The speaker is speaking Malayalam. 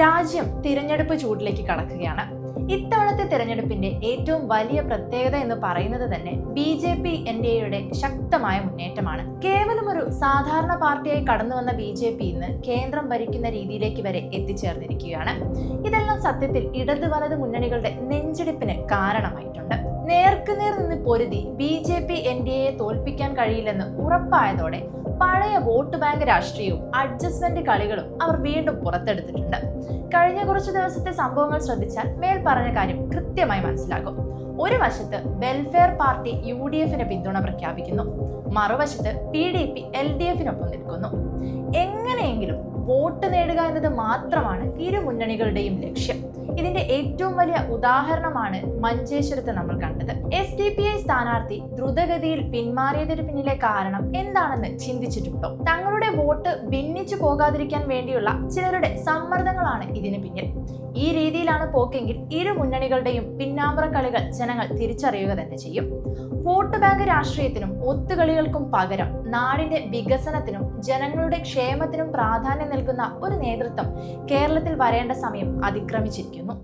രാജ്യം തിരഞ്ഞെടുപ്പ് ചൂടിലേക്ക് കടക്കുകയാണ്. ഇത്തവണത്തെ തിരഞ്ഞെടുപ്പിന്റെ ഏറ്റവും വലിയ പ്രത്യേകത എന്ന് പറയുന്നത് തന്നെ BJP NDAയുടെ ശക്തമായ മുന്നേറ്റമാണ്. കേവലം ഒരു സാധാരണ പാർട്ടിയായി കടന്നു വന്ന BJP ഇന്ന് കേന്ദ്രം ഭരിക്കുന്ന രീതിയിലേക്ക് വരെ എത്തിച്ചേർന്നിരിക്കുകയാണ്. ഇതെല്ലാം സത്യത്തിൽ ഇടത് വലത് മുന്നണികളുടെ നെഞ്ചിടിപ്പിന് കാരണമായിട്ടുണ്ട്. നേർക്കുനേർ നിന്ന് പൊരുതി BJP NDAയെ തോൽപ്പിക്കാൻ കഴിയില്ലെന്ന് ഉറപ്പായതോടെ പഴയ വോട്ട് ബാങ്ക് രാഷ്ട്രീയവും അഡ്ജസ്റ്റ്മെന്റ് കളികളും അവർ വീണ്ടും പുറത്തെടുത്തിട്ടുണ്ട്. കഴിഞ്ഞ കുറച്ചു ദിവസത്തെ സംഭവങ്ങൾ ശ്രദ്ധിച്ചാൽ മേൽ പറഞ്ഞ കാര്യം കൃത്യമായി മനസ്സിലാകും. ഒരു വശത്ത് വെൽഫെയർ പാർട്ടി UDFന് പിന്തുണ പ്രഖ്യാപിക്കുന്നു, മറുവശത്ത് PDP LDFനൊപ്പം നിൽക്കുന്നു. എങ്ങനെയെങ്കിലും വോട്ട് നേടുക എന്നത് മാത്രമാണ് ഇരു മുന്നണികളുടെയും ലക്ഷ്യം. ഇതിന്റെ ഏറ്റവും വലിയ ഉദാഹരണമാണ് മഞ്ചേശ്വരത്ത് നമ്മൾ കണ്ടത്. SDPI സ്ഥാനാർത്ഥി ദ്രുതഗതിയിൽ പിന്മാറിയതിന് പിന്നിലെ കാരണം എന്താണെന്ന് ചിന്തിച്ചിട്ടുണ്ടോ? തങ്ങളുടെ വോട്ട് ഭിന്നിച്ചു പോകാതിരിക്കാൻ വേണ്ടിയുള്ള ചിലരുടെ സമ്മർദ്ദങ്ങളാണ് ഇതിന് പിന്നിൽ. ഈ രീതിയിലാണ് പോക്കെങ്കിൽ ഇരു മുന്നണികളുടെയും പിന്നാമ്പുറ കളികൾ ജനങ്ങൾ തിരിച്ചറിയുക തന്നെ ചെയ്യും. വോട്ട് ബാങ്ക് രാഷ്ട്രീയത്തിനും ഒത്തുകളികൾക്കും പകരം നാടിന്റെ വികസനത്തിനും ജനങ്ങളുടെ ക്ഷേമത്തിനും പ്രാധാന്യം നൽകുന്ന ഒരു നേതൃത്വം കേരളത്തിൽ വരേണ്ട സമയം അതിക്രമിച്ചിരിക്കുന്നു.